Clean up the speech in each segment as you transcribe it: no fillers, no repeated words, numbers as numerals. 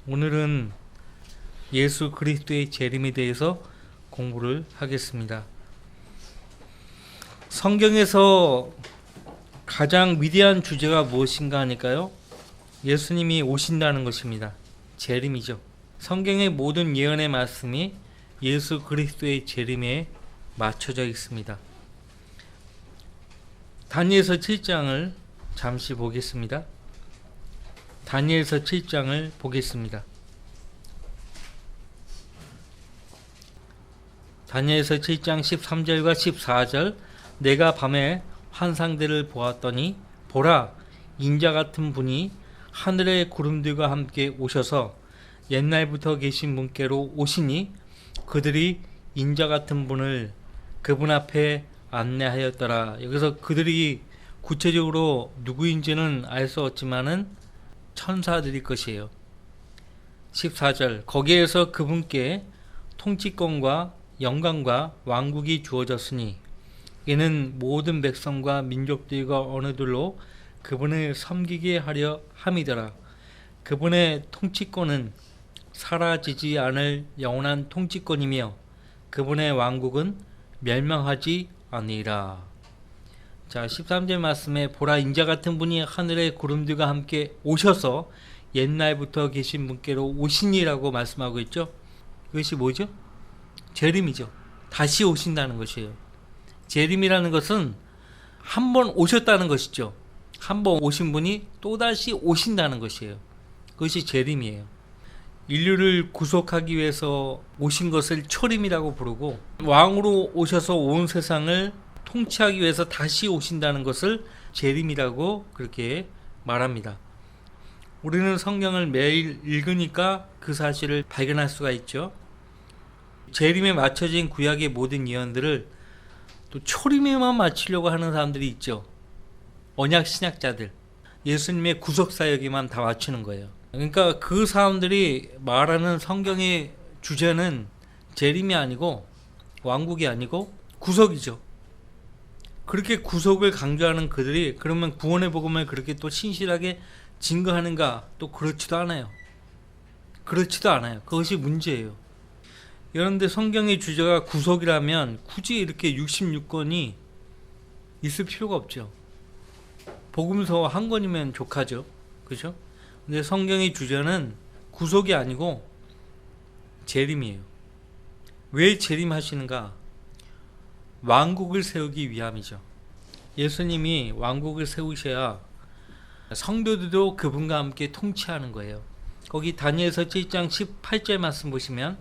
오늘은 예수 그리스도의 재림에 대해서 공부를 하겠습니다. 성경에서 가장 위대한 주제가 무엇인가 하니까요, 예수님이 오신다는 것입니다. 재림이죠. 성경의 모든 예언의 말씀이 예수 그리스도의 재림에 맞춰져 있습니다. 다니엘서 7장을 잠시 보겠습니다. 다니엘서 7장을 보겠습니다. 다니엘서 7장 13절과 14절. 내가 밤에 환상들을 보았더니 보라, 인자 같은 분이 하늘의 구름들과 함께 오셔서 옛날부터 계신 분께로 오시니 그들이 인자 같은 분을 그분 앞에 안내하였더라. 여기서 그들이 구체적으로 누구인지는 알 수 없지만은 천사들일 것이에요. 14절. 거기에서 그분께 통치권과 영광과 왕국이 주어졌으니 이는 모든 백성과 민족들과 언어들로 그분을 섬기게 하려 함이더라. 그분의 통치권은 사라지지 않을 영원한 통치권이며 그분의 왕국은 멸망하지 아니라. 자, 13절 말씀에 보라, 인자 같은 분이 하늘의 구름들과 함께 오셔서 옛날부터 계신 분께로 오시니라고 말씀하고 있죠. 이것이 뭐죠? 재림이죠. 다시 오신다는 것이에요. 재림이라는 것은 한 번 오셨다는 것이죠. 한 번 오신 분이 또다시 오신다는 것이에요. 그것이 재림이에요. 인류를 구속하기 위해서 오신 것을 초림이라고 부르고, 왕으로 오셔서 온 세상을 통치하기 위해서 다시 오신다는 것을 재림이라고 그렇게 말합니다. 우리는 성경을 매일 읽으니까 그 사실을 발견할 수가 있죠. 재림에 맞춰진 구약의 모든 예언들을 또 초림에만 맞추려고 하는 사람들이 있죠. 언약 신약자들, 예수님의 구속사역에만 다 맞추는 거예요. 그러니까 그 사람들이 말하는 성경의 주제는 재림이 아니고 왕국이 아니고 구속이죠. 그렇게 구속을 강조하는 그들이 그러면 구원의 복음을 그렇게 또 신실하게 증거하는가? 또 그렇지도 않아요. 그렇지도 않아요. 그것이 문제예요. 그런데 성경의 주제가 구속이라면 굳이 이렇게 66권이 있을 필요가 없죠. 복음서 한 권이면 족하죠. 그죠? 근데 성경의 주제는 구속이 아니고 재림이에요. 왜 재림하시는가? 왕국을 세우기 위함이죠. 예수님이 왕국을 세우셔야 성도들도 그분과 함께 통치하는 거예요. 거기 다니엘서 7장 18절 말씀 보시면,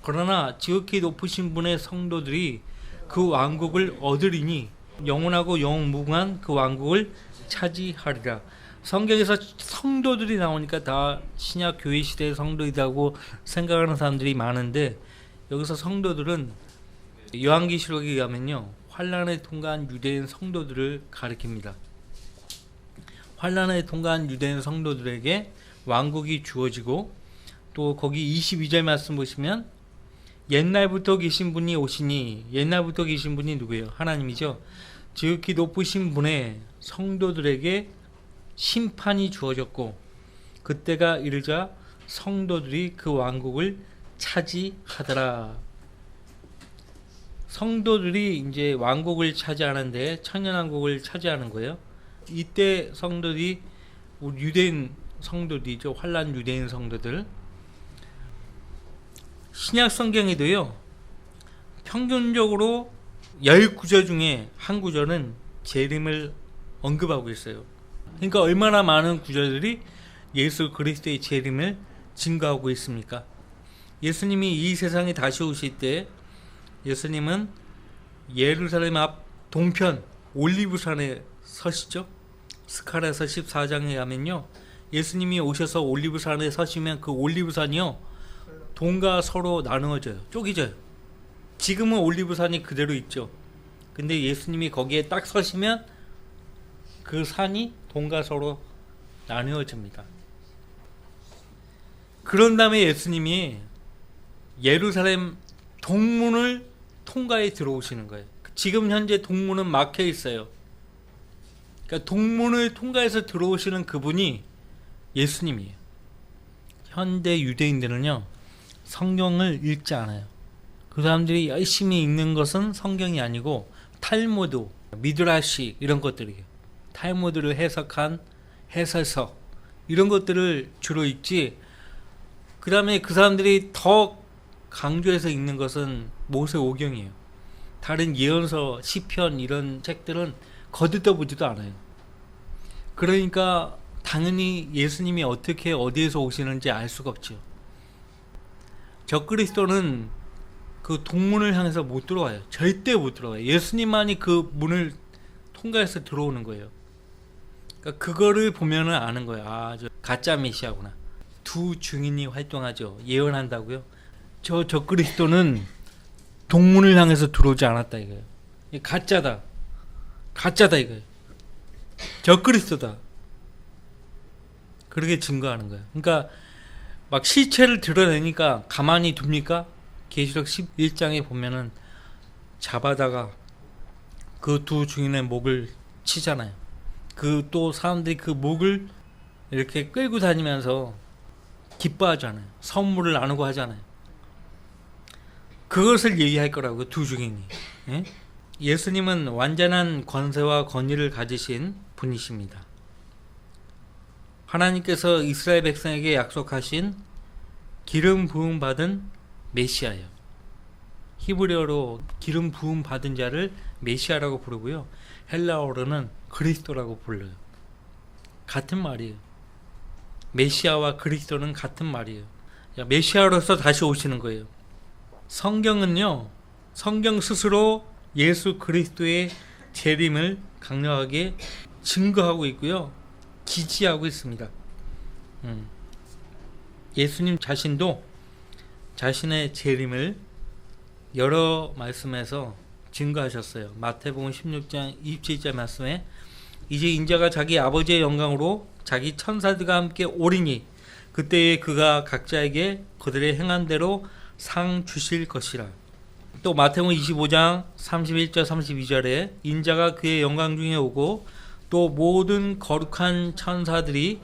그러나 지극히 높으신 분의 성도들이 그 왕국을 얻으리니 영원하고 영무궁한 그 왕국을 차지하리라. 성경에서 성도들이 나오니까 다 신약 교회 시대의 성도이라고 생각하는 사람들이 많은데, 여기서 성도들은 요한계시록에 의하면요, 환난에 통과한 유대인 성도들을 가리킵니다. 환난에 통과한 유대인 성도들에게 왕국이 주어지고, 또 거기 22절 말씀 보시면 옛날부터 계신 분이 오시니, 옛날부터 계신 분이 누구예요? 하나님이죠. 지극히 높으신 분의 성도들에게 심판이 주어졌고, 그때가 이르자 성도들이 그 왕국을 차지하더라. 성도들이 이제 왕국을 차지하는데 천년왕국을 차지하는 거예요. 이때 성도들이 유대인 성도들이죠. 환난 유대인 성도들. 신약 성경에도요, 평균적으로 10구절 중에 한 구절은 재림을 언급하고 있어요. 그러니까 얼마나 많은 구절들이 예수 그리스도의 재림을 증거하고 있습니까? 예수님이 이 세상에 다시 오실 때 예수님은 예루살렘 앞 동편 올리브산에 서시죠. 스가랴서 14장에 가면요, 예수님이 오셔서 올리브산에 서시면 그 올리브산이요, 동과 서로 나누어져요. 쪼개져요. 지금은 올리브산이 그대로 있죠. 근데 예수님이 거기에 딱 서시면 그 산이 동과 서로 나누어집니다. 그런 다음에 예수님이 예루살렘 동문을 통과해 들어오시는 거예요. 지금 현재 동문은 막혀 있어요. 그러니까 동문을 통과해서 들어오시는 그분이 예수님이에요. 현대 유대인들은요, 성경을 읽지 않아요. 그 사람들이 열심히 읽는 것은 성경이 아니고 탈무드, 미드라시 이런 것들이에요. 탈무드를 해석한 해설서 이런 것들을 주로 읽지. 그 다음에 그 사람들이 더 강조해서 읽는 것은 모세오경이에요. 다른 예언서, 시편 이런 책들은 거들떠보지도 않아요. 그러니까 당연히 예수님이 어떻게 어디에서 오시는지 알 수가 없죠. 적그리스도는 그 동문을 향해서 못 들어와요. 절대 못 들어와요. 예수님만이 그 문을 통과해서 들어오는 거예요. 그러니까 그거를 보면은 아는 거예요. 아, 저 가짜 메시아구나. 두 증인이 활동하죠. 예언한다고요. 저 적그리스도는 동문을 향해서 들어오지 않았다 이거예요. 가짜다. 가짜다 이거예요. 적그리스도다. 그렇게 증거하는 거예요. 그러니까 막 실체를 드러내니까 가만히 둡니까? 계시록 11장에 보면은 잡아다가 그 두 증인의 목을 치잖아요. 그 또 사람들이 그 목을 이렇게 끌고 다니면서 기뻐하잖아요. 선물을 나누고 하잖아요. 그것을 얘기할 거라고 두 증인이. 예? 예수님은 완전한 권세와 권위를 가지신 분이십니다. 하나님께서 이스라엘 백성에게 약속하신 기름 부음 받은 메시아예요. 히브리어로 기름 부음 받은 자를 메시아라고 부르고요. 헬라어로는 그리스도라고 불러요. 같은 말이에요. 메시아와 그리스도는 같은 말이에요. 메시아로서 다시 오시는 거예요. 성경은요, 성경 스스로 예수 그리스도의 재림을 강력하게 증거하고 있고요. 기지하고 있습니다. 예수님 자신도 자신의 재림을 여러 말씀에서 증거하셨어요. 마태복음 16장 27절 말씀에 이제 인자가 자기 아버지의 영광으로 자기 천사들과 함께 오리니 그때에 그가 각자에게 그들의 행한 대로 상 주실 것이라. 또 마태복음 25장 31절 32절에 인자가 그의 영광 중에 오고 또 모든 거룩한 천사들이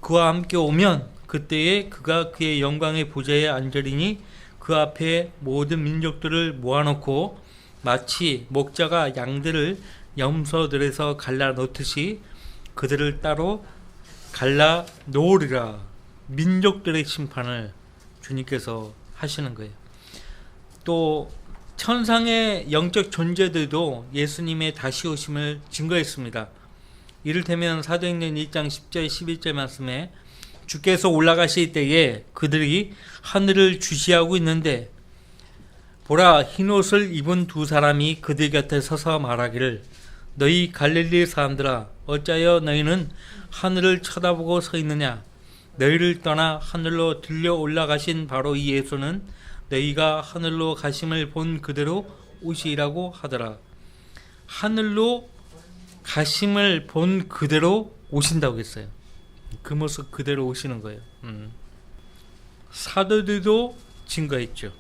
그와 함께 오면 그때에 그가 그의 영광의 보좌에 앉으리니 그 앞에 모든 민족들을 모아놓고 마치 목자가 양들을 염소들에서 갈라놓듯이 그들을 따로 갈라놓으리라. 민족들의 심판을 주님께서 하시는 거예요. 또 천상의 영적 존재들도 예수님의 다시 오심을 증거했습니다. 이를테면 사도행전 1장 10절 11절 말씀에 주께서 올라가실 때에 그들이 하늘을 주시하고 있는데 보라 흰옷을 입은 두 사람이 그들 곁에 서서 말하기를 너희 갈릴리 사람들아 어찌하여 너희는 하늘을 쳐다보고 서 있느냐 너희를 떠나 하늘로 들려 올라가신 바로 이 예수는 너희가 하늘로 가심을 본 그대로 오시라고 하더라. 하늘로 가심을 본 그대로 오신다고 했어요. 그 모습 그대로 오시는 거예요. 사도들도 증거했죠.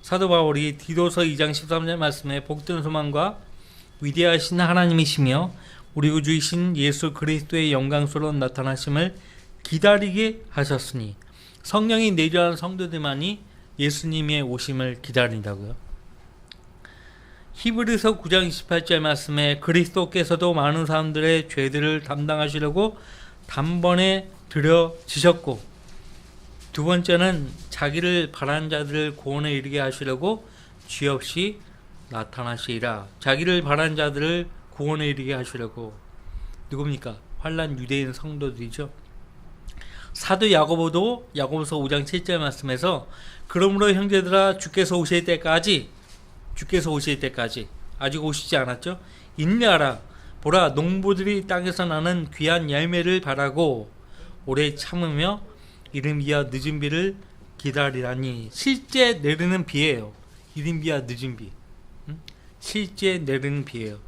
사도 바울이 디도서 2장 13절 말씀에 복된 소망과 위대하신 하나님이시며 우리 구주이신 예수 그리스도의 영광스러운 나타나심을 기다리게 하셨으니 성령이 내주한 성도들만이 예수님의 오심을 기다린다고요. 히브리서 9장 28절 말씀에 그리스도께서도 많은 사람들의 죄들을 담당하시려고 단번에 들여지셨고 두 번째는 자기를 바라는 자들을 구원에 이르게 하시려고 죄 없이 나타나시리라. 자기를 바라는 자들을 구원에 이르게 하시려고 누굽니까? 환난 유대인 성도들이죠. 사도 야고보도 야고보서 5장 7절 말씀에서 그러므로 형제들아 주께서 오실 때까지 아직 오시지 않았죠. 인내하라. 보라 농부들이 땅에서 나는 귀한 열매를 바라고 오래 참으며 이른 비와 늦은 비를 기다리라니. 실제 내리는 비예요. 이른 비와 늦은 비. 실제 내리는 비예요.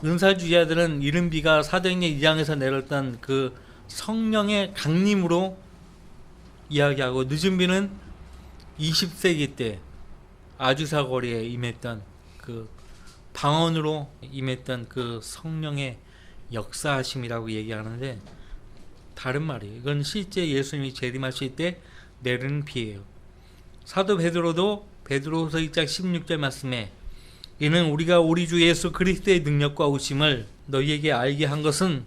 은사주의자들은 이른 비가 사도행전 2장에서 내렸던 그 성령의 강림으로 이야기하고 늦은 비는 20세기 때 아주사 거리에 임했던 그 방언으로 임했던 그 성령의 역사하심이라고 얘기하는데 다른 말이에요. 이건 실제 예수님이 재림하실 때 내리는 비예요. 사도 베드로도 베드로후서 2장 16절 말씀에 이는 우리가 우리 주 예수 그리스도의 능력과 오심을 너희에게 알게 한 것은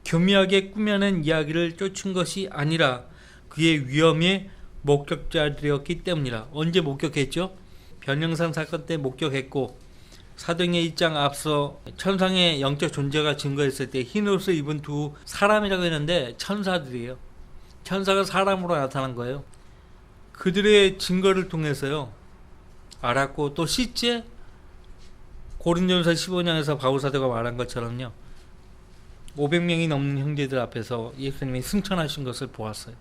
교묘하게 꾸며낸 이야기를 쫓은 것이 아니라 그의 위엄의 목격자들이었기 때문이라. 언제 목격했죠? 변형산 사건 때 목격했고, 사도행전 1장 앞서 천상의 영적 존재가 증거했을 때 흰옷을 입은 두 사람이라고 했는데 천사들이에요. 천사가 사람으로 나타난 거예요. 그들의 증거를 통해서요 알았고, 또 실제 고린도전서 15장에서 바울사도가 말한 것처럼요 500명이 넘는 형제들 앞에서 예수님이 승천하신 것을 보았어요.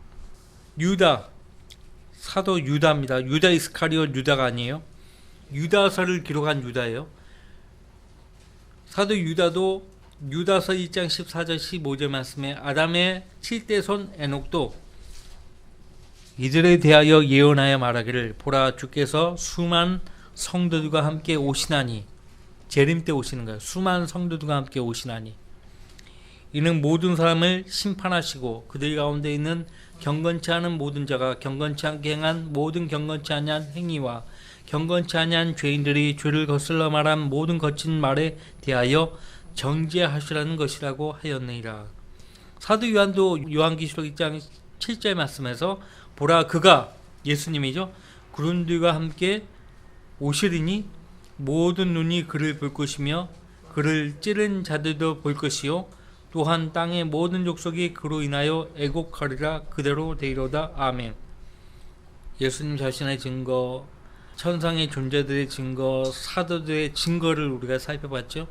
유다, 사도 유다입니다. 유다 이스카리옷 유다가 아니에요. 유다서를 기록한 유다예요. 사도 유다도 유다서 2장 14절 15절 말씀에 아담의 7대 손 에녹도 이들에 대하여 예언하여 말하기를 보라 주께서 수많은 성도들과 함께 오시나니, 재림 때 오시는 거예요. 수많은 성도들과 함께 오시나니 이는 모든 사람을 심판하시고 그들 가운데 있는 경건치 않은 모든 자가 경건치 않게 행한 모든 경건치 아니한 행위와 경건치 아니한 죄인들이 죄를 거슬러 말한 모든 거친 말에 대하여 정죄하시라는 것이라고 하였느니라. 사도 요한도 요한계시록 1장 7절 말씀에서 보라 그가, 예수님이죠, 구름들과 함께 오시리니 모든 눈이 그를 볼 것이며 그를 찌른 자들도 볼 것이요 또한 땅의 모든 족속이 그로 인하여 애곡하리라. 그대로 되리로다. 아멘. 예수님 자신의 증거, 천상의 존재들의 증거, 사도들의 증거를 우리가 살펴봤죠.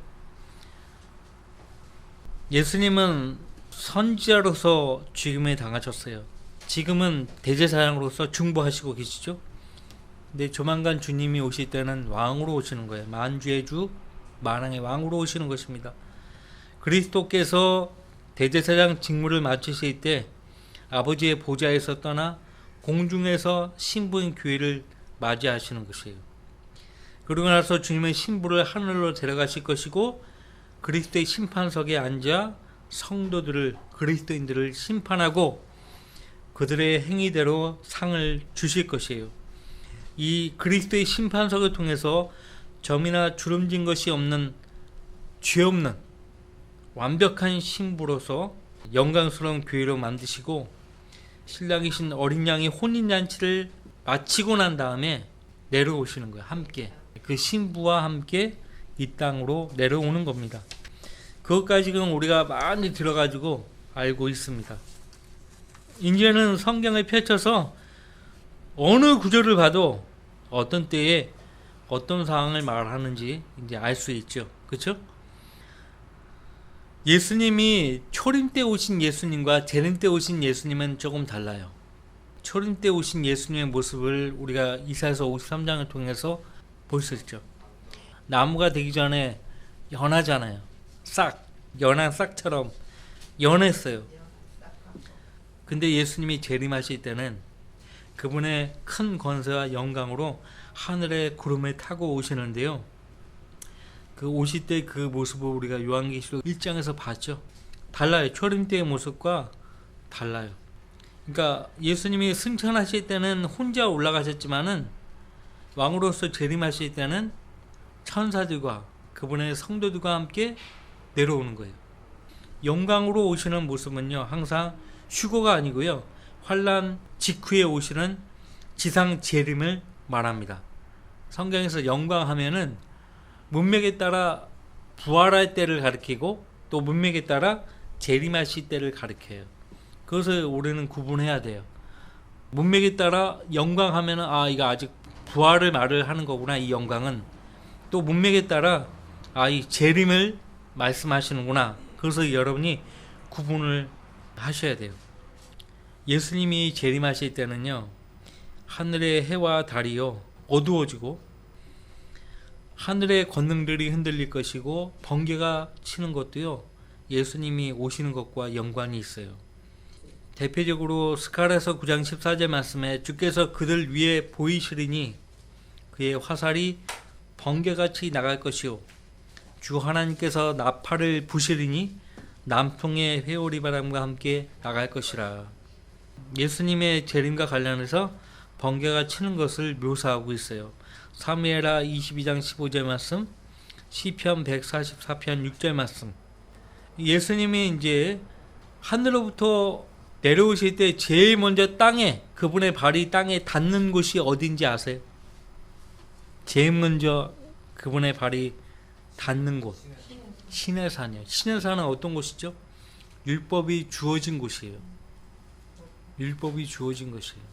예수님은 선지자로서 죽임을 당하셨어요. 지금은 대제사장으로서 중보하시고 계시죠. 근데 조만간 주님이 오실 때는 왕으로 오시는 거예요. 만주의 주, 만왕의 왕으로 오시는 것입니다. 그리스도께서 대제사장 직무를 마치실 때 아버지의 보좌에서 떠나 공중에서 신부인 교회를 맞이하시는 것이에요. 그러고 나서 주님은 신부를 하늘로 데려가실 것이고 그리스도의 심판석에 앉아 성도들을, 그리스도인들을 심판하고 그들의 행위대로 상을 주실 것이에요. 이 그리스도의 심판석을 통해서 점이나 주름진 것이 없는, 죄 없는 완벽한 신부로서 영광스러운 교회로 만드시고 신랑이신 어린 양의 혼인잔치를 마치고 난 다음에 내려오시는 거예요. 함께 그 신부와 함께 이 땅으로 내려오는 겁니다. 그것까지 지금 우리가 많이 들어가지고 알고 있습니다. 이제는 성경을 펼쳐서 어느 구절을 봐도 어떤 때에 어떤 상황을 말하는지 이제 알 수 있죠. 그렇죠? 예수님이 초림 때 오신 예수님과 재림 때 오신 예수님은 조금 달라요. 초림 때 오신 예수님의 모습을 우리가 이사야서 53장을 통해서 볼 수 있죠. 나무가 되기 전에 연하잖아요. 싹, 연한 싹처럼 연했어요. 근데 예수님이 재림하실 때는 그분의 큰 권세와 영광으로 하늘의 구름을 타고 오시는데요. 그 오실 때 그 모습을 우리가 요한계시록 1장에서 봤죠. 달라요. 초림 때의 모습과 달라요. 그러니까 예수님이 승천하실 때는 혼자 올라가셨지만은 왕으로서 재림하실 때는 천사들과 그분의 성도들과 함께 내려오는 거예요. 영광으로 오시는 모습은요, 항상 휴거가 아니고요, 환난 직후에 오시는 지상 재림을 말합니다. 성경에서 영광하면은 문맥에 따라 부활할 때를 가리키고 또 문맥에 따라 재림하실 때를 가리켜요. 그것을 우리는 구분해야 돼요. 문맥에 따라 영광하면은 아, 이거 아직 부활을 말을 하는 거구나, 이 영광은. 또 문맥에 따라 아, 이 재림을 말씀하시는구나. 그래서 여러분이 구분을 하셔야 돼요. 예수님이 재림하실 때는요, 하늘의 해와 달이요 어두워지고 하늘의 권능들이 흔들릴 것이고 번개가 치는 것도요 예수님이 오시는 것과 연관이 있어요. 대표적으로 스가랴서 9장 14절 말씀에 주께서 그들 위에 보이시리니 그의 화살이 번개같이 나갈 것이요 주 하나님께서 나팔을 부시리니 남풍의 회오리 바람과 함께 나갈 것이라. 예수님의 재림과 관련해서 번개가 치는 것을 묘사하고 있어요. 사무엘하 22장 15절 말씀, 시편 144편 6절 말씀. 예수님이 이제 하늘로부터 내려오실 때 제일 먼저 땅에, 그분의 발이 땅에 닿는 곳이 어딘지 아세요? 제일 먼저 그분의 발이 닿는 곳, 시내산이에요. 시내산은 어떤 곳이죠? 율법이 주어진 곳이에요. 율법이 주어진 것이에요.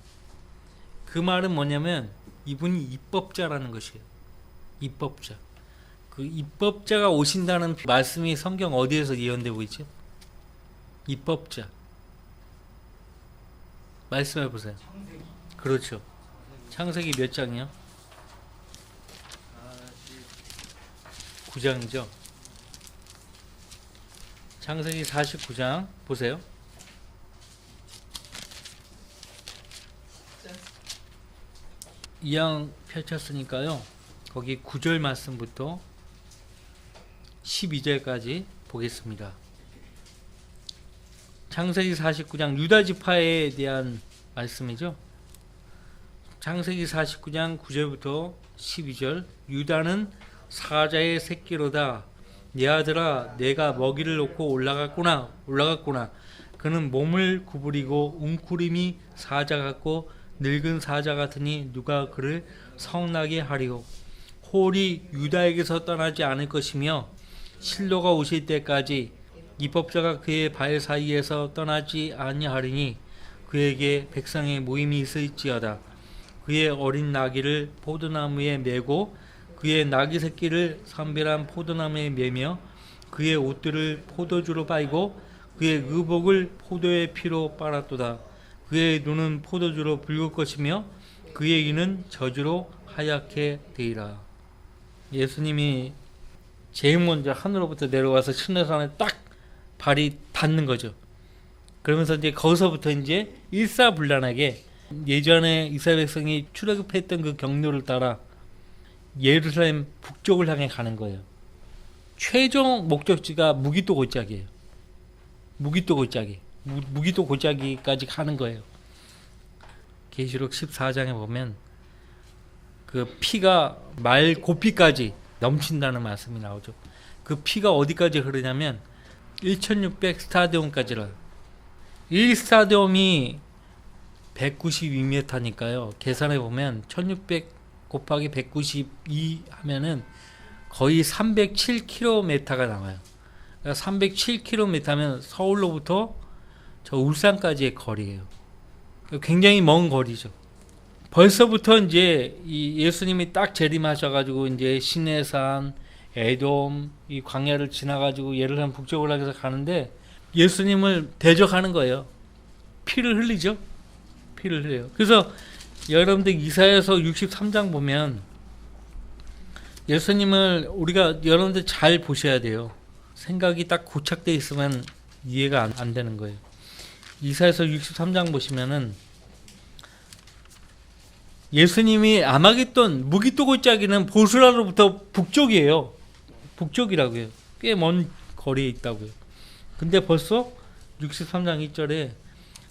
그 말은 뭐냐면 이분이 입법자라는 것이에요. 입법자. 그 입법자가 오신다는 말씀이 성경 어디에서 예언되고 있죠? 입법자. 말씀해 보세요. 그렇죠. 창세기 몇 장이요? 9장이죠. 창세기 49장 보세요. 이양 펼쳤으니까요. 거기 9절 말씀부터 12절까지 보겠습니다. 창세기 49장 유다 지파에 대한 말씀이죠. 창세기 49장 9절부터 12절. 유다는 사자의 새끼로다. 내 아들아, 내가 먹이를 놓고 올라갔구나. 그는 몸을 구부리고 웅크림이 사자 같고 늙은 사자 같으니 누가 그를 성나게 하리요. 홀이 유다에게서 떠나지 않을 것이며 실로가 오실 때까지 입법자가 그의 발 사이에서 떠나지 아니하리니 그에게 백성의 모임이 있을지어다. 그의 어린 나귀를 포도나무에 메고 그의 나귀 새끼를 선별한 포도나무에 메며 그의 옷들을 포도주로 빨고 그의 의복을 포도의 피로 빨았도다. 그의 눈은 포도주로 붉을 것이며 그의 이는 저주로 하얗게 되리라. 예수님이 제일 먼저 하늘로부터 내려와서 시내산에 딱 발이 닿는 거죠. 그러면서 이제 거기서부터 이제 일사불란하게 예전에 이스라엘 백성이 출애굽했던 그 경로를 따라 예루살렘 북쪽을 향해 가는 거예요. 최종 목적지가 무기또 골짜기예요. 무기또 골짜기까지 가는 거예요. 계시록 14장에 보면 그 피가 말 고피까지 넘친다는 말씀이 나오죠. 그 피가 어디까지 흐르냐면 1600 스타디움까지라. 1스타디움이 192m니까요. 계산해 보면 1600 곱하기 192 하면은 거의 307km가 나와요. 그러니까 307km면 서울로부터 저 울산까지의 거리예요. 굉장히 먼 거리죠. 벌써부터 이제 이 예수님이 딱 재림하셔가지고 이제 시내산, 에돔, 이 광야를 지나가지고 예루살렘 북쪽으로 해서 가는데 예수님을 대적하는 거예요. 피를 흘리죠. 피를 흘려요. 그래서 여러분들 이사야서 63장 보면 예수님을 우리가 여러분들 잘 보셔야 돼요. 생각이 딱 고착돼 있으면 이해가 안 되는 거예요. 이사야서 63장 보시면은 예수님이 아마겟돈 무기또 골짜기는 보스라로부터 북쪽이에요. 북쪽이라고요. 꽤 먼 거리에 있다고요. 근데 벌써 63장 1절에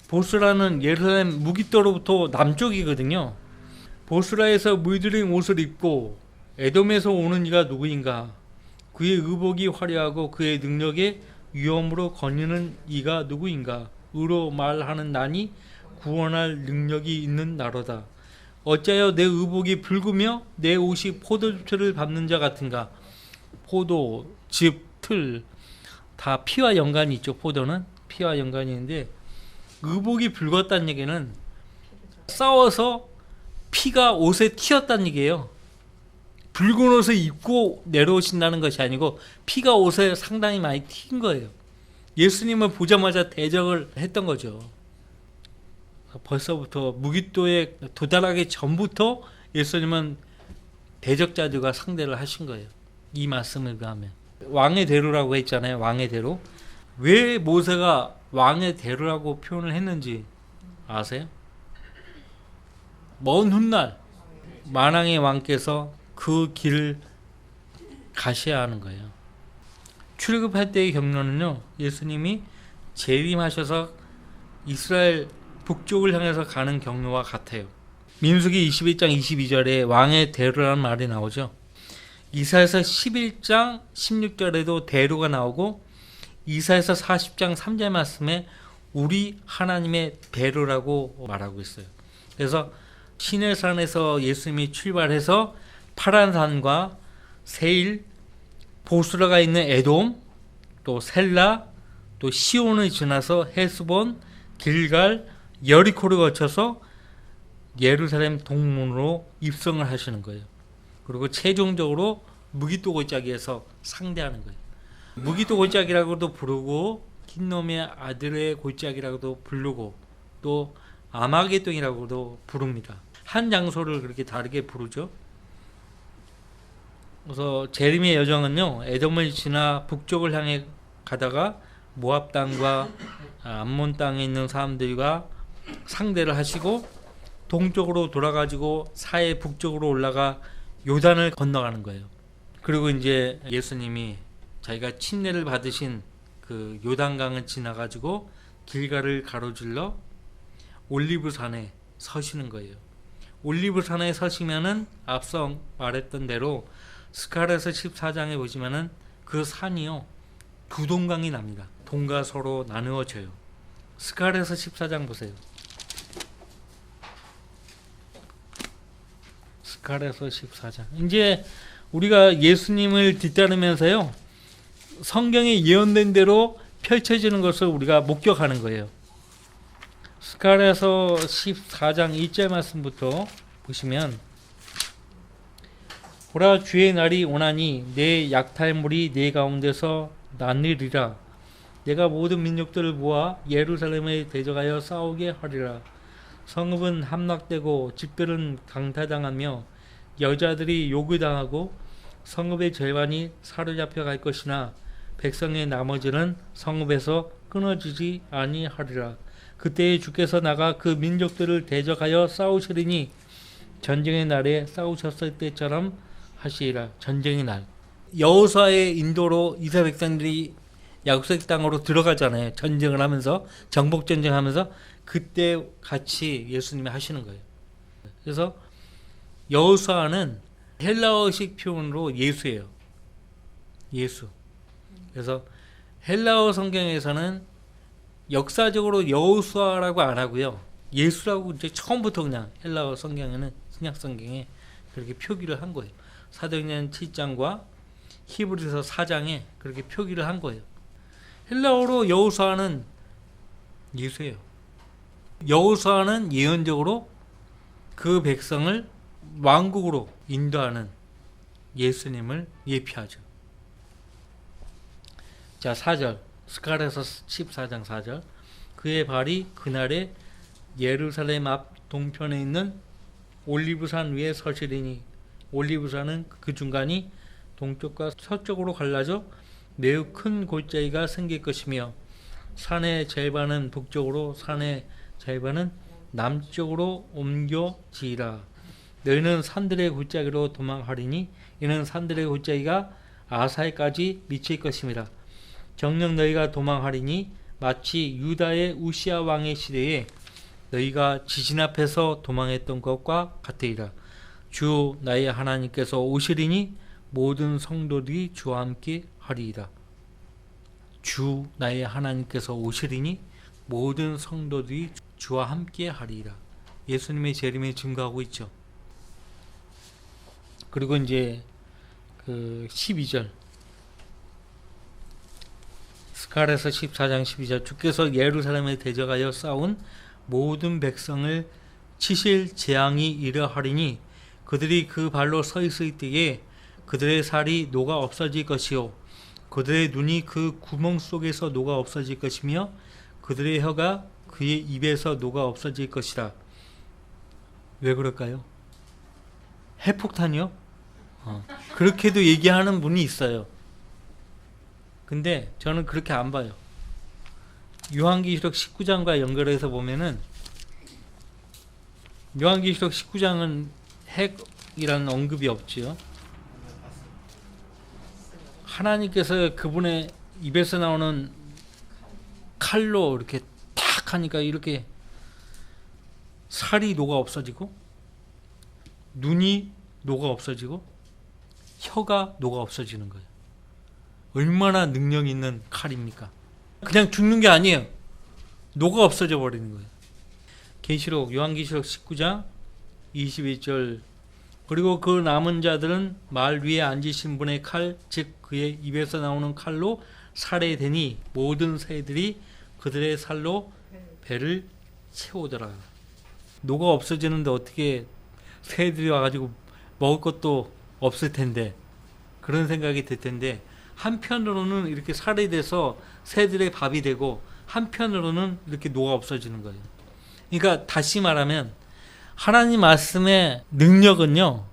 보스라는 예루살렘 무기또로부터 남쪽이거든요. 보스라에서 물들인 옷을 입고 에돔에서 오는 이가 누구인가? 그의 의복이 화려하고 그의 능력에 위엄으로 거니는 이가 누구인가? 의로 말하는 나니 구원할 능력이 있는 나로다. 어찌하여 내 의복이 붉으며 내 옷이 포도즙을 밟는 자 같은가? 포도, 즙, 틀 다 피와 연관이 있죠. 포도는 피와 연관이 있는데 의복이 붉었다는 얘기는 싸워서 피가 옷에 튀었다는 얘기예요. 붉은 옷을 입고 내려오신다는 것이 아니고 피가 옷에 상당히 많이 튄 거예요. 예수님을 보자마자 대적을 했던 거죠. 벌써부터 무기또에 도달하기 전부터 예수님은 대적자들과 상대를 하신 거예요. 이 말씀을 의하면 왕의 대로라고 했잖아요. 왕의 대로. 왜 모세가 왕의 대로라고 표현을 했는지 아세요? 먼 훗날 만왕의 왕께서 그 길을 가셔야 하는 거예요. 출애굽할 때의 경로는요, 예수님이 재림하셔서 이스라엘 북쪽을 향해서 가는 경로와 같아요. 민수기 21장 22절에 왕의 대로라는 말이 나오죠. 이사야서 11장 16절에도 대로가 나오고, 이사야서 40장 3절 말씀에 우리 하나님의 대로라고 말하고 있어요. 그래서 시내산에서 예수님이 출발해서 파란산과 세일, 보스라가 있는 에돔, 또 셀라, 또 시온을 지나서 헤스본, 길갈, 여리코를 거쳐서 예루살렘 동문으로 입성을 하시는 거예요. 그리고 최종적으로 무기토 골짜기에서 상대하는 거예요. 무기토 골짜기라고도 부르고 흰놈의 아들의 골짜기라고도 부르고 또 아마겟돈이라고도 부릅니다. 한 장소를 그렇게 다르게 부르죠. 그래서 재림의 여정은요, 에돔을 지나 북쪽을 향해 가다가 모압 땅과 암몬 땅에 있는 사람들과 상대를 하시고 동쪽으로 돌아가지고 사해 북쪽으로 올라가 요단을 건너가는 거예요. 그리고 이제 예수님이 자기가 침례를 받으신 그 요단강을 지나가지고 길가를 가로질러 올리브산에 서시는 거예요. 올리브산에 서시면은 앞서 말했던 대로 스가랴서 14장에 보시면은 그 산이요, 두 동강이 납니다. 동과 서로 나누어져요. 스가랴서 14장 보세요. 스가랴서 14장. 이제 우리가 예수님을 뒤따르면서요, 성경에 예언된 대로 펼쳐지는 것을 우리가 목격하는 거예요. 스가랴서 14장 1절 말씀부터 보시면, 보라, 주의 날이 오나니 내 약탈물이 내 가운데서 나느리라. 내가 모든 민족들을 모아 예루살렘에 대적하여 싸우게 하리라. 성읍은 함락되고 집들은 강타당하며 여자들이 욕을 당하고 성읍의 절반이 사로잡혀 갈 것이나 백성의 나머지는 성읍에서 끊어지지 아니하리라. 그때에 주께서 나가 그 민족들을 대적하여 싸우시리니 전쟁의 날에 싸우셨을 때처럼 하시리라. 전쟁의 날, 여호수아의 인도로 이스라엘 백성들이 약속 땅으로 들어가잖아요. 전쟁을 하면서, 정복 전쟁하면서, 그때 같이 예수님이 하시는 거예요. 그래서 여호수아는 헬라어식 표현으로 예수예요. 예수. 그래서 헬라어 성경에서는 역사적으로 여호수아라고 안 하고요, 예수라고 이제 처음부터 그냥 헬라어 성경에는, 신약 성경에 그렇게 표기를 한 거예요. 사도행전 7장과 히브리서 4장에 그렇게 표기를 한 거예요. 헬라어로 여호수아는 예수예요. 여호수아는 예언적으로 그 백성을 왕국으로 인도하는 예수님을 예표하죠. 자, 4절, 스가랴서 14장 4절. 그의 발이 그날에 예루살렘 앞 동편에 있는 올리브산 위에 서시리니, 올리브산은 그 중간이 동쪽과 서쪽으로 갈라져 매우 큰 골짜기가 생길 것이며 산의 절반은 북쪽으로, 산의 절반은 남쪽으로 옮겨지리라. 너희는 산들의 골짜기로 도망하리니 이는 산들의 골짜기가 아사에까지 미칠 것임이라. 정녕 너희가 도망하리니 마치 유다의 우시아 왕의 시대에 너희가 지진 앞에서 도망했던 것과 같으리라. 주 나의 하나님께서 오시리니 모든 성도들이 주와 함께 하리이다. 주 나의 하나님께서 오시리니 모든 성도들이 주와 함께 하리이다. 예수님의 재림을 증거하고 있죠. 그리고 이제 그 12절, 스가랴서 14장 12절. 주께서 예루살렘에 대적하여 싸운 모든 백성을 치실 재앙이 이러하리니 그들이 그 발로 서 있을 때에 그들의 살이 녹아 없어질 것이요 그들의 눈이 그 구멍 속에서 녹아 없어질 것이며 그들의 혀가 그의 입에서 녹아 없어질 것이라. 왜 그럴까요? 핵폭탄이요? 그렇게도 얘기하는 분이 있어요. 근데 저는 그렇게 안 봐요. 요한계시록 19장과 연결해서 보면은, 요한계시록 19장은 핵이라는 언급이 없지요. 하나님께서 그분의 입에서 나오는 칼로 이렇게 탁 하니까 이렇게 살이 녹아 없어지고 눈이 녹아 없어지고 혀가 녹아 없어지는 거예요. 얼마나 능력 있는 칼입니까? 그냥 죽는 게 아니에요. 녹아 없어져 버리는 거예요. 계시록 요한계시록 19장 21절 그리고 그 남은 자들은 말 위에 앉으신 분의 칼 즉 그의 입에서 나오는 칼로 살해되니 모든 새들이 그들의 살로 배를 채우더라. 녹아 없어지는데 어떻게 새들이 와가지고 먹을 것도 없을 텐데 그런 생각이 들 텐데 한편으로는 이렇게 살해돼서 새들의 밥이 되고 한편으로는 이렇게 녹아 없어지는 거예요. 그러니까 다시 말하면 하나님 말씀의 능력은요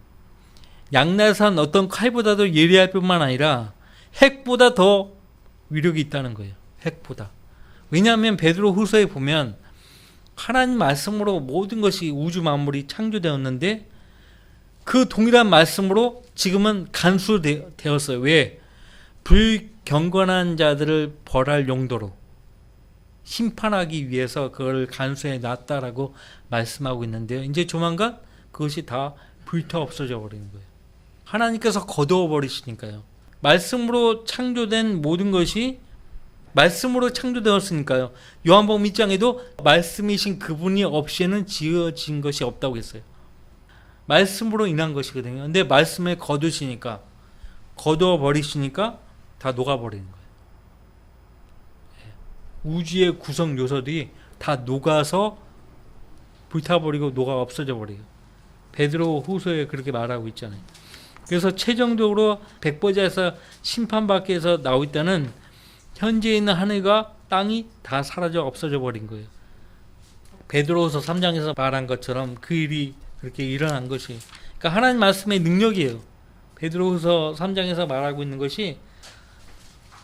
양날산 어떤 칼보다도 예리할 뿐만 아니라 핵보다 더 위력이 있다는 거예요. 핵보다. 왜냐하면 베드로 후서에 보면 하나님 말씀으로 모든 것이 우주 만물이 창조되었는데 그 동일한 말씀으로 지금은 간수되었어요. 왜? 불경건한 자들을 벌할 용도로 심판하기 위해서 그걸 간수해 놨다라고 말씀하고 있는데요. 이제 조만간 그것이 다 불타 없어져 버리는 거예요. 하나님께서 거두어 버리시니까요. 말씀으로 창조된 모든 것이 말씀으로 창조되었으니까요. 요한복음 1장에도 말씀이신 그분이 없이는 지어진 것이 없다고 했어요. 말씀으로 인한 것이거든요. 근데 말씀을 거두시니까 거두어 버리시니까 다 녹아버리는 거예요. 우주의 구성 요소들이 다 녹아서 불타버리고 녹아 없어져 버려요. 베드로 후서에 그렇게 말하고 있잖아요. 그래서 최종적으로 백보자에서 심판받기 위해서 나올 때는 현재 있는 하늘과 땅이 다 사라져 없어져 버린 거예요. 베드로후서 3장에서 말한 것처럼 그 일이 그렇게 일어난 것이 그러니까 하나님 말씀의 능력이에요. 베드로후서 3장에서 말하고 있는 것이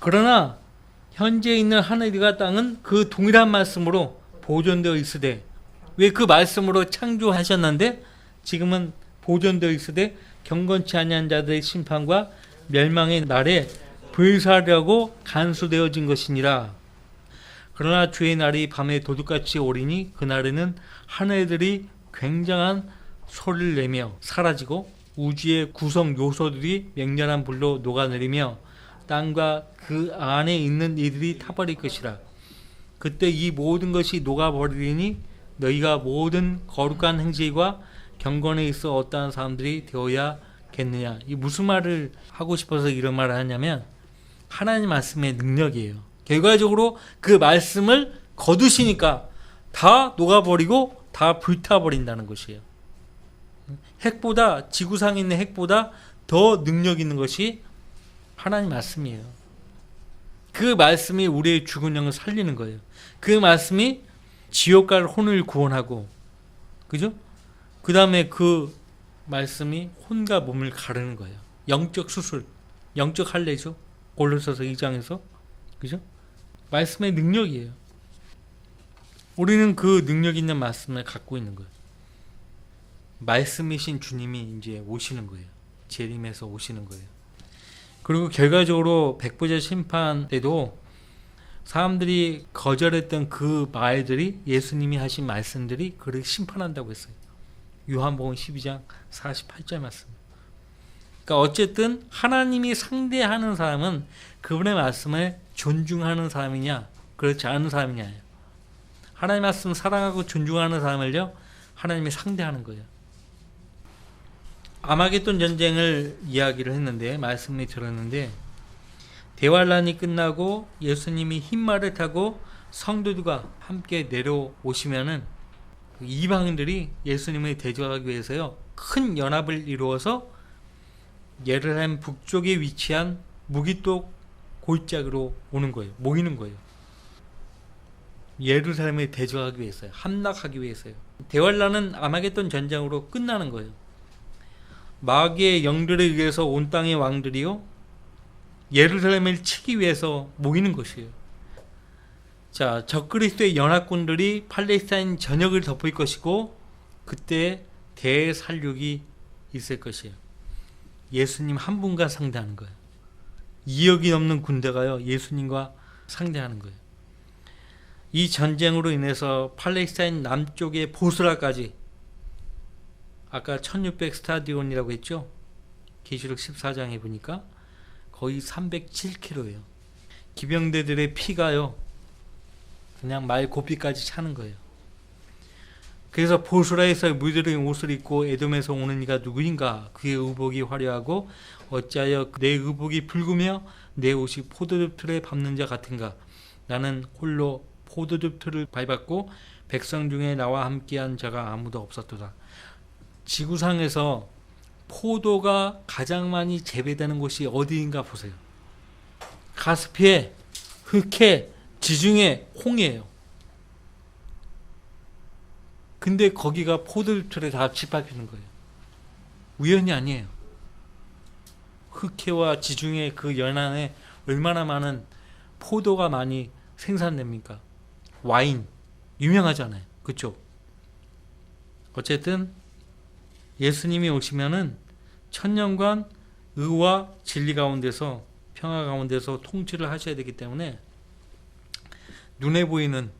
그러나 현재 있는 하늘과 땅은 그 동일한 말씀으로 보존되어 있으되 왜 그 말씀으로 창조하셨는데 지금은 보존되어 있으되 경건치 아니한 자들의 심판과 멸망의 날에 불사르려고 간수되어진 것이니라. 그러나 주의 날이 밤에 도둑같이 오리니 그날에는 하늘들이 굉장한 소리를 내며 사라지고 우주의 구성 요소들이 맹렬한 불로 녹아내리며 땅과 그 안에 있는 이들이 타버릴 것이라. 그때 이 모든 것이 녹아버리니 너희가 모든 거룩한 행실과 경건에 있어 어떠한 사람들이 되어야겠느냐. 이 무슨 말을 하고 싶어서 이런 말을 하냐면 하나님 말씀의 능력이에요. 결과적으로 그 말씀을 거두시니까 다 녹아버리고 다 불타버린다는 것이에요. 핵보다 지구상에 있는 핵보다 더 능력 있는 것이 하나님 말씀이에요. 그 말씀이 우리의 죽은 영을 살리는 거예요. 그 말씀이 지옥갈 혼을 구원하고 그죠? 그 다음에 그 말씀이 혼과 몸을 가르는 거예요. 영적 수술, 영적 할례죠. 골로새서 2장에서 그죠? 말씀의 능력이에요. 우리는 그 능력 있는 말씀을 갖고 있는 거예요. 말씀이신 주님이 이제 오시는 거예요. 재림해서 오시는 거예요. 그리고 결과적으로 백보자 심판 때도 사람들이 거절했던 그 말들이 예수님이 하신 말씀들이 그를 심판한다고 했어요. 요한복음 12장 48절 말씀. 그러니까 어쨌든 하나님이 상대하는 사람은 그분의 말씀을 존중하는 사람이냐 그렇지 않은 사람이냐예요. 하나님 말씀 사랑하고 존중하는 사람을요 하나님이 상대하는 거예요. 아마겟돈 전쟁을 이야기를 했는데 말씀을 들었는데 대환란이 끝나고 예수님이 흰말을 타고 성도들과 함께 내려오시면은 이방인들이 예수님을 대적하기 위해서요 큰 연합을 이루어서 예루살렘 북쪽에 위치한 무기토 골짜기로 오는 거예요. 모이는 거예요. 예루살렘을 대적하기 위해서요. 함락하기 위해서요. 대환란은 아마겟돈 전쟁으로 끝나는 거예요. 마귀의 영들에 의해서 온 땅의 왕들이요 예루살렘을 치기 위해서 모이는 것이에요. 자, 적그리스도의 연합군들이 팔레스타인 전역을 덮을 것이고 그때 대살육이 있을 것이에요. 예수님 한 분과 상대하는 거예요. 2억이 넘는 군대가요 예수님과 상대하는 거예요. 이 전쟁으로 인해서 팔레스타인 남쪽의 보스라까지, 아까 1600 스타디온이라고 했죠. 계시록 14장에 보니까 거의 307km예요. 기병대들의 피가요 그냥 말 고삐까지 차는 거예요. 그래서 보스라에서 물들인 옷을 입고 에돔에서 오는 이가 누구인가? 그의 의복이 화려하고 어찌하여 내 의복이 붉으며 내 옷이 포도즙 틀에 밟는 자 같은가? 나는 홀로 포도즙 틀을 밟았고 백성 중에 나와 함께한 자가 아무도 없었도다. 지구상에서 포도가 가장 많이 재배되는 곳이 어디인가 보세요. 가스피에, 흑해, 지중해, 홍해예요. 근데 거기가 포도즙 틀에 다 짓밟히는 거예요. 우연이 아니에요. 흑해와 지중해 그 연안에 얼마나 많은 포도가 많이 생산됩니까? 와인 유명하잖아요. 그렇죠? 어쨌든 예수님이 오시면은 천년간 의와 진리 가운데서, 평화 가운데서 통치를 하셔야 되기 때문에 눈에 보이는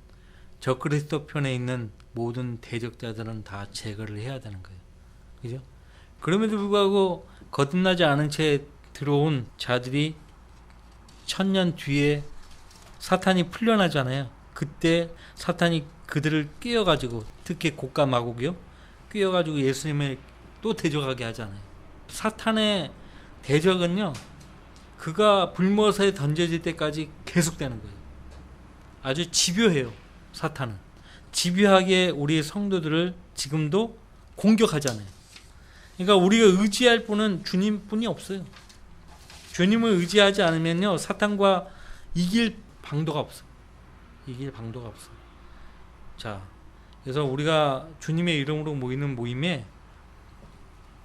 적그리스도 편에 있는 모든 대적자들은 다 제거를 해야 되는 거예요. 그죠? 그럼에도 불구하고 거듭나지 않은 채 들어온 자들이 천년 뒤에 사탄이 풀려나잖아요. 그때 사탄이 그들을 끼어가지고, 특히 고가 마곡이요, 끼어가지고 예수님을 또 대적하게 하잖아요. 사탄의 대적은요, 그가 불못에 던져질 때까지 계속되는 거예요. 아주 집요해요. 사탄은 집요하게 우리 성도들을 지금도 공격하잖아요. 그러니까 우리가 의지할 분은 주님뿐이 없어요. 주님을 의지하지 않으면요 사탄과 이길 방도가 없어. 이길 방도가 없어. 자, 그래서 우리가 주님의 이름으로 모이는 모임에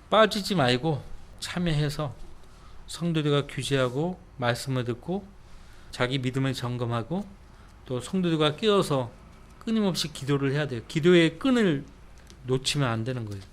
빠지지 말고 참여해서 성도들과 교제하고 말씀을 듣고 자기 믿음을 점검하고 또 성도들과 끼어서 끊임없이 기도를 해야 돼요. 기도의 끈을 놓치면 안 되는 거예요.